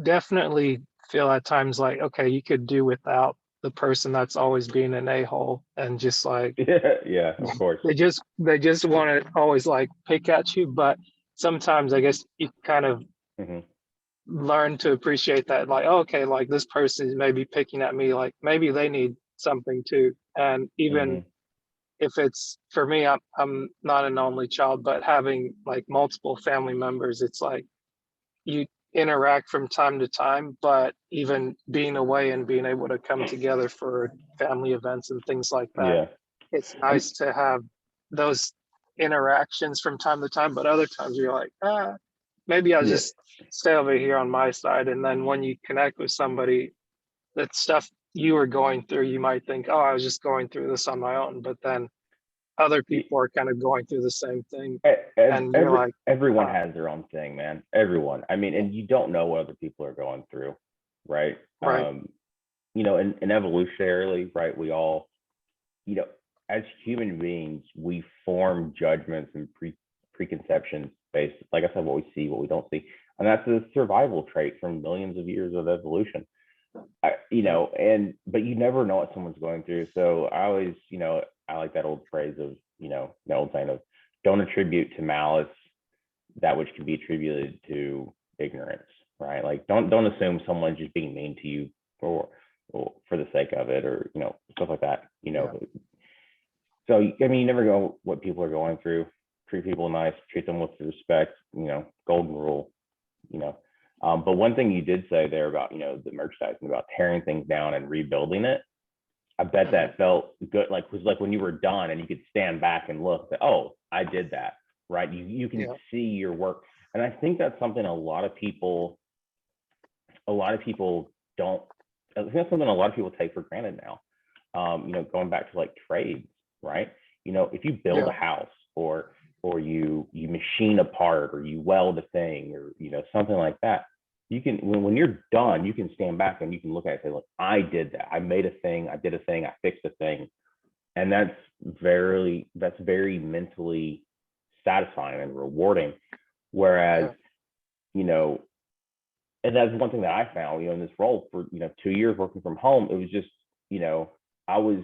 definitely feel at times like, okay, you could do without the person that's always being an a-hole, and just like Yeah. Yeah. Of course. they just want to always like pick at you. But sometimes I guess you kind of Hmm. learn to appreciate that, like, oh, okay, like this person is maybe picking at me, like maybe they need something too. And even Hmm. if it's for me, I'm not an only child, but having like multiple family members, it's like you interact from time to time, but even being away and being able to come together for family events and things like that, Yeah. it's And nice to have those interactions from time to time. But other times you're like, maybe I'll yeah. just stay over here on my side. And then when you connect with somebody, that stuff you were going through, you might think, oh, I was just going through this on my own. But then other people are kind of going through the same thing. And you're like, Everyone huh, has their own thing, man. Everyone. I mean, and you don't know what other people are going through, right? right. And evolutionarily, right? We all, you know, as human beings, we form judgments and preconceptions based, like I said, what we see, what we don't see, and that's a survival trait from millions of years of evolution. Yeah. But you never know what someone's going through. So I always, I like that old phrase of, the old saying of, don't attribute to malice that which can be attributed to ignorance, right? Like don't assume someone's just being mean to you or for the sake of it, or stuff like that. Yeah. So I mean, you never know what people are going through. Treat people nice, treat them with respect. Golden rule. You know, but one thing you did say there about the merchandising, about tearing things down and rebuilding it. I bet Mhm. that felt good. Like was like when you were done and you could stand back and look. Oh, I did that. Right. You can Yeah. see your work, and I think that's something a lot of people don't. I think that's something a lot of people take for granted now. Going back to like trades, right? If you build a Yeah. house or you machine a part or you weld a thing or something like that, you can when you're done, you can stand back and you can look at it and say, look, I did that. I made a thing. I did a thing. I fixed a thing, and that's very mentally satisfying and rewarding. Whereas, Yeah. you know, and that's one thing that I found, in this role for 2 years working from home. It was just, I was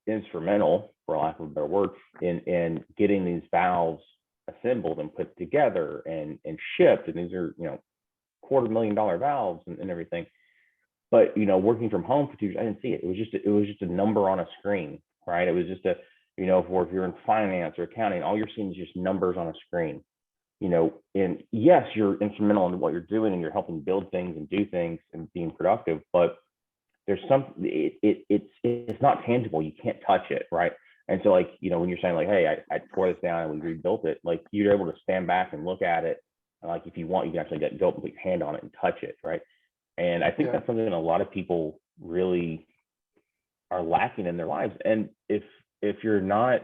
instrumental, for lack of a better word, in getting these valves assembled and put together and shipped. And these are $250,000 valves and everything. But working from home for 2 years, I didn't see it. It was just a number on a screen, right? It was just if you're in finance or accounting, all you're seeing is just numbers on a screen. And yes, you're instrumental in what you're doing and you're helping build things and do things and being productive, but there's it's not tangible. You can't touch it, right? And so like, when you're saying like, hey, I tore this down and we rebuilt it, like you're able to stand back and look at it. And like if you want, you can actually go up and put your hand on it and touch it, right? And I think Yeah. that's something that a lot of people really are lacking in their lives. And if you're not,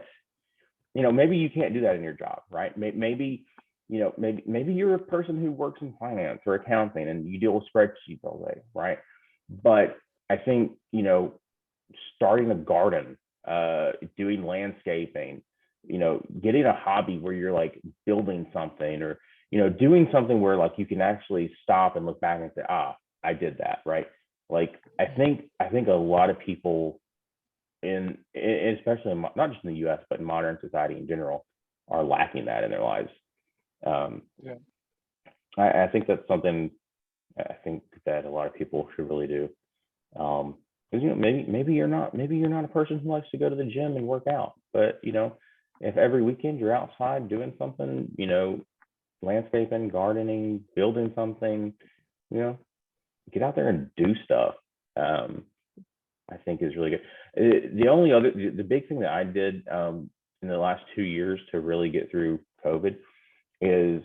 maybe you can't do that in your job, right? Maybe you're a person who works in finance or accounting and you deal with spreadsheets all day, right? But I think starting a garden, doing landscaping, getting a hobby where you're like building something or doing something where like you can actually stop and look back and say, I did that, right? Like I think a lot of people especially not just in the U.S. but in modern society in general are lacking that in their lives. Um, Yeah. I think that's something I think that a lot of people should really do. Because maybe you're not a person who likes to go to the gym and work out, but if every weekend you're outside doing something, landscaping, gardening, building something, you know, get out there and do stuff. Um, I think is really good. The big thing that I did in the last 2 years to really get through COVID is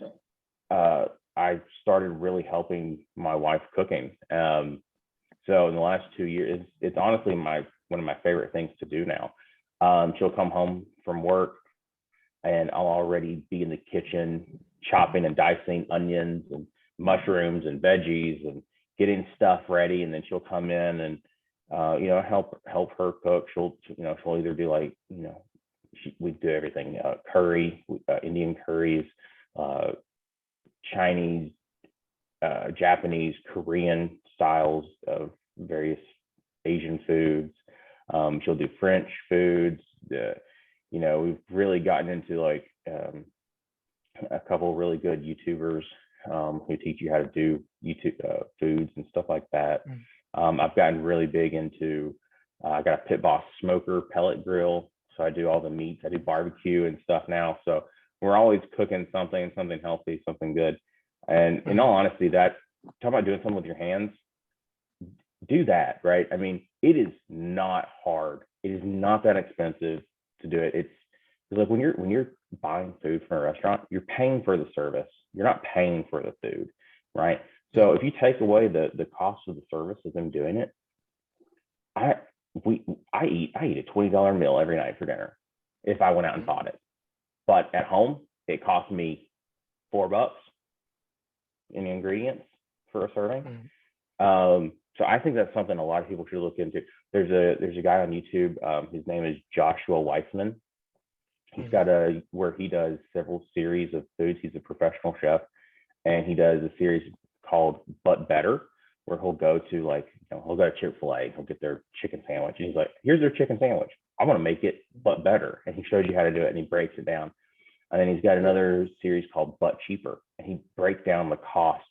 I started really helping my wife cooking. So in the last 2 years, it's honestly one of my favorite things to do now. She'll come home from work and I'll already be in the kitchen chopping and dicing onions and mushrooms and veggies and getting stuff ready. And then she'll come in and help her cook. She'll either do like, we do everything, curry, Indian curries, Chinese, Japanese, Korean styles of various Asian foods. She'll do French foods. We've really gotten into like a couple of really good YouTubers who teach you how to do YouTube foods and stuff like that. I've gotten really big into, I got a Pit Boss smoker pellet grill. So I do all the meats. I do barbecue and stuff now. So we're always cooking something healthy, something good. And in all honesty, talk about doing something with your hands, do that, right? I mean, it is not hard. It is not that expensive to do it. It's like when you're buying food from a restaurant, you're paying for the service. You're not paying for the food, right? So if you take away the cost of the service of them doing it, I eat a $20 meal every night for dinner if I went out and bought it. But at home, it cost me $4 in the ingredients for a serving. So I think that's something a lot of people should look into. There's a guy on YouTube. His name is Joshua Weissman. He's got where he does several series of foods. He's a professional chef, and he does a series called But Better, where he'll go to he'll go to Chick-fil-A, he'll get their chicken sandwich, and he's like, here's their chicken sandwich. I want to make it but better. And he shows you how to do it, and he breaks it down. And then he's got another series called But Cheaper, and he breaks down the cost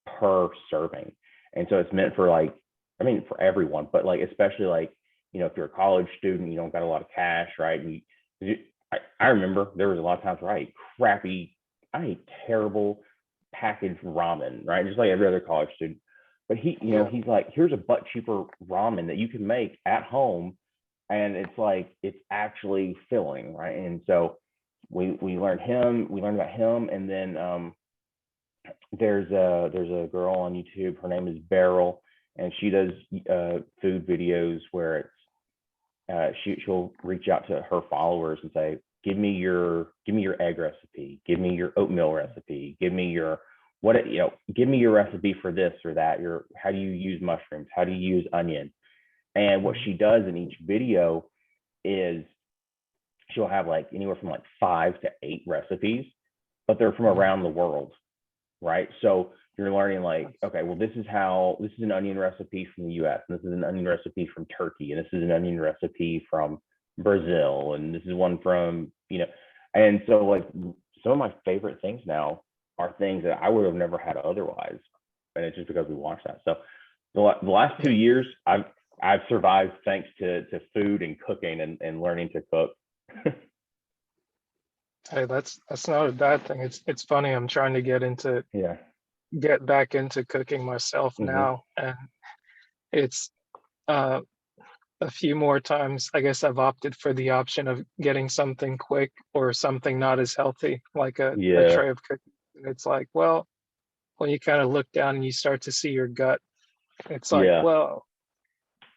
per serving. And so it's meant for for everyone, but especially if you're a college student, you don't got a lot of cash, right? And I remember there was a lot of times where I ate terrible packaged ramen, right? Just like every other college student. But he's like, here's a but cheaper ramen that you can make at home, and it's actually filling, right? And so we learned about him, and then there's a girl on YouTube. Her name is Beryl, and she does food videos where she'll reach out to her followers and say, give me your egg recipe, give me your oatmeal recipe, give me your recipe for this or that. How do you use mushrooms? How do you use onion? And what she does in each video is she'll have anywhere from 5 to 8 recipes, but they're from around the world, right? So you're learning okay, well, this is an onion recipe from the US, and this is an onion recipe from Turkey, and this is an onion recipe from Brazil, and this is one from, and so some of my favorite things now are things that I would have never had otherwise. And it's just because we watched that. So the last 2 years, I've survived thanks to food and cooking and learning to cook. Hey, that's not a bad thing. It's funny. I'm trying to get back into cooking myself now, and it's a few more times, I guess I've opted for the option of getting something quick or something not as healthy, like a tray of cookies. And it's like, well, when you kind of look down and you start to see your gut, it's like, well,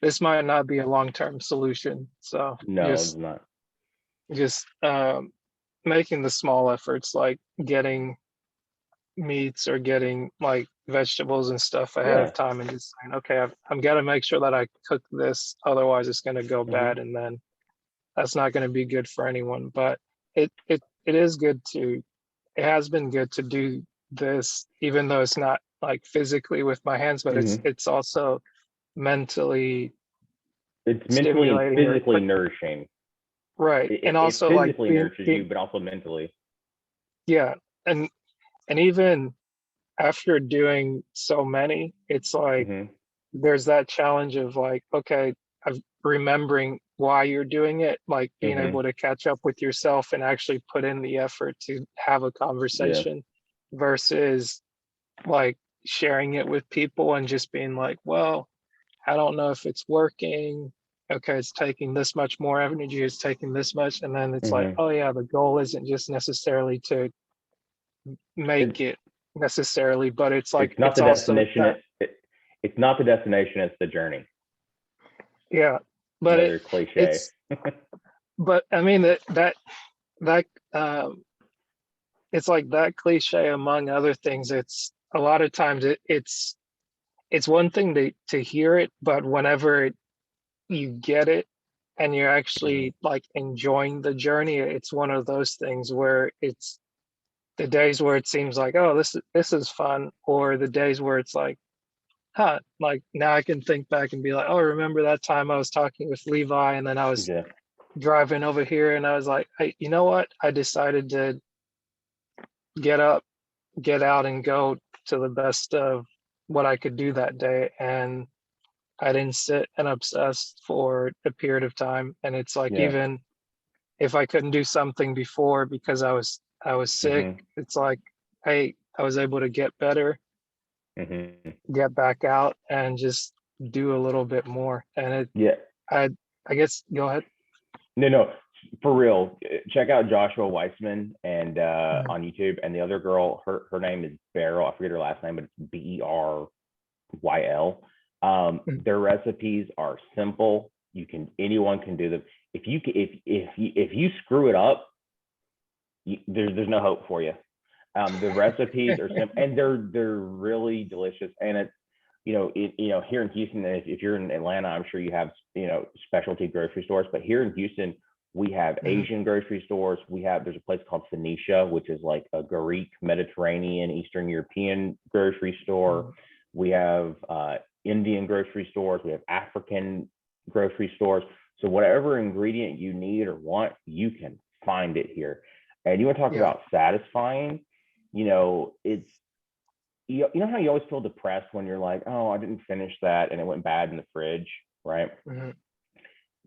this might not be a long-term solution. So no, it's not. Just making the small efforts, like getting meats or getting vegetables and stuff ahead of time, and just saying, okay, I'm gonna make sure that I cook this, otherwise it's gonna go bad, and then that's not gonna be good for anyone. But it has been good to do this, even though it's not physically with my hands, but it's also mentally and physically nourishing, right? And also it physically nourishes you, but also mentally. Yeah, and even after doing so many, it's there's that challenge of okay, of remembering why you're doing it, being able to catch up with yourself and actually put in the effort to have a conversation versus sharing it with people and just being well, I don't know if it's working. Okay, it's taking this much more energy, it's taking this much, and then it's oh yeah, the goal isn't just necessarily to make it necessarily, but it's like, It's not it's the also destination. that, It's not the destination. It's the journey. yeah, but Another cliche. it's, but I mean, that, it's like that cliche among other things. It's a lot of times it's one thing to hear it, but whenever you get it and you're Mhm. actually like enjoying the journey, it's one of those things where it's the days where it seems like, oh, this is fun, or the days where it's like, huh, like now I can think back and be like, oh, remember that time I was talking with Levi and then I was Yeah. driving over here and I was like, hey, you know what? I decided to get up, get out and go to the best of what I could do that day. And I didn't sit and obsess for a period of time. And it's like, Yeah. even if I couldn't do something before because I was sick, Hmm. it's like, hey, I was able to get better, Hmm. get back out and just do a little bit more. And Yeah. I, I guess, go ahead. No, for real. Check out Joshua Weissman and Mhm. on YouTube. And the other girl, her name is Beryl. I forget her last name, but it's Beryl. Their recipes are simple. Anyone can do them. If you screw it up, there's no hope for you. The recipes are simple and they're really delicious. And it's here in Houston, if you're in Atlanta, I'm sure you have specialty grocery stores. But here in Houston, we have Mhm. Asian grocery stores. There's a place called Phoenicia, which is like a Greek, Mediterranean, Eastern European grocery store. Mhm. We have Indian grocery stores. We have African grocery stores. So whatever ingredient you need or want, you can find it here. And you want to talk Yeah. about satisfying? It's you know how you always feel depressed when you're like, oh, I didn't finish that and it went bad in the fridge, right? Mhm.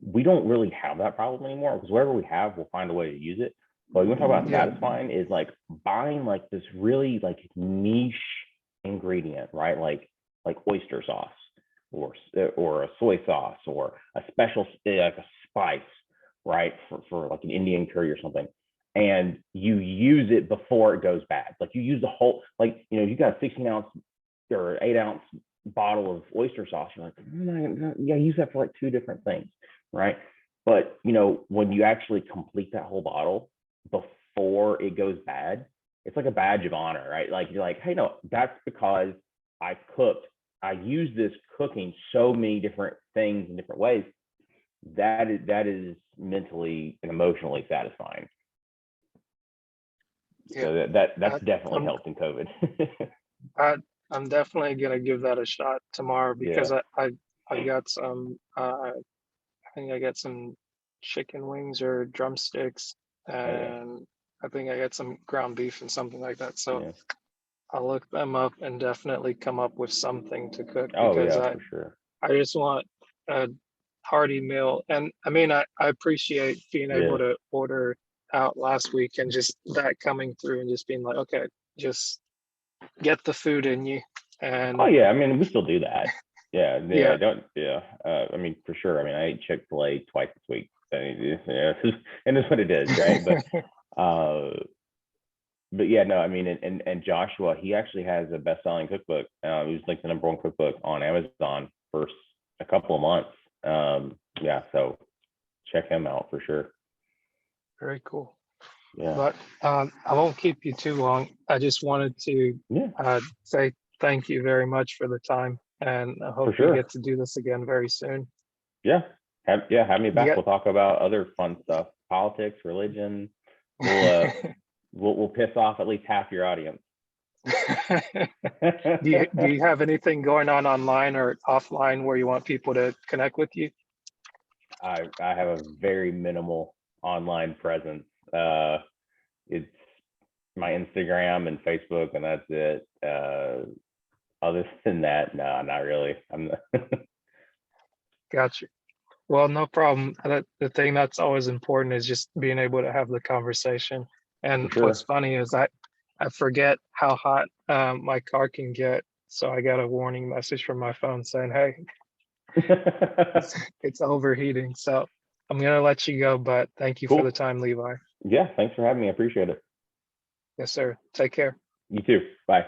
We don't really have that problem anymore because whatever we have, we'll find a way to use it. But you want to talk about Yeah. satisfying is like buying like this really like niche ingredient, right? Like oyster sauce or a soy sauce or a special like a spice, right? For like an Indian curry or something. And you use it before it goes bad. Like you use the whole, like, you got a 16-ounce or 8-ounce bottle of oyster sauce. You're like, yeah, use that for like two different things, right? But when you actually complete that whole bottle before it goes bad, it's like a badge of honor, right? Like you're like, hey, no, that's because I cooked. I used this cooking so many different things in different ways. That is mentally and emotionally satisfying. Yeah. So that's I, definitely I'm helped in COVID. I, I'm definitely gonna give that a shot tomorrow Yeah. because I got some I think I got some chicken wings or drumsticks, Oh yeah. and I think I got some ground beef and something like that. So Yeah. I'll look them up and definitely come up with something to cook Oh because yeah, I for sure. I just want a hearty meal. And I mean, I appreciate being able Yeah. to order out last week and just that coming through and just being like, okay, just get the food in you. Oh And yeah. I mean, we still do that. Yeah. Yeah. yeah, Don't. Yeah. I mean, for sure. I mean, I ate Chick-fil-A twice this week. I mean, yeah, and it's what it is, right? Uh, but yeah, no. I mean, and Joshua, he actually has a best-selling cookbook. He was like the number one cookbook on Amazon for a couple of months. Yeah. So check him out for sure. very cool. Yeah. But I won't keep you too long. I just wanted to Yeah. say thank you very much for the time, and I hope For we get sure. to do this again very soon. Yeah. Have me back. You We'll talk about other fun stuff, politics, religion. We'll we'll piss off at least half your audience. do you have anything going on online or offline where you want people to connect with you? I have a very minimal online presence. It's my Instagram and Facebook, and that's it. Other than that, no, not really. I'm not, Gotcha. Well, no problem. The thing that's always important is just being able to have the conversation. And for what's sure. funny is I forget how hot my car can get. So I got a warning message from my phone saying, "Hey, it's overheating." So I'm gonna let you go, but thank you for the Cool. time, Levi. Yeah. Thanks for having me. I appreciate it. Yes, sir. Take care. You too. Bye.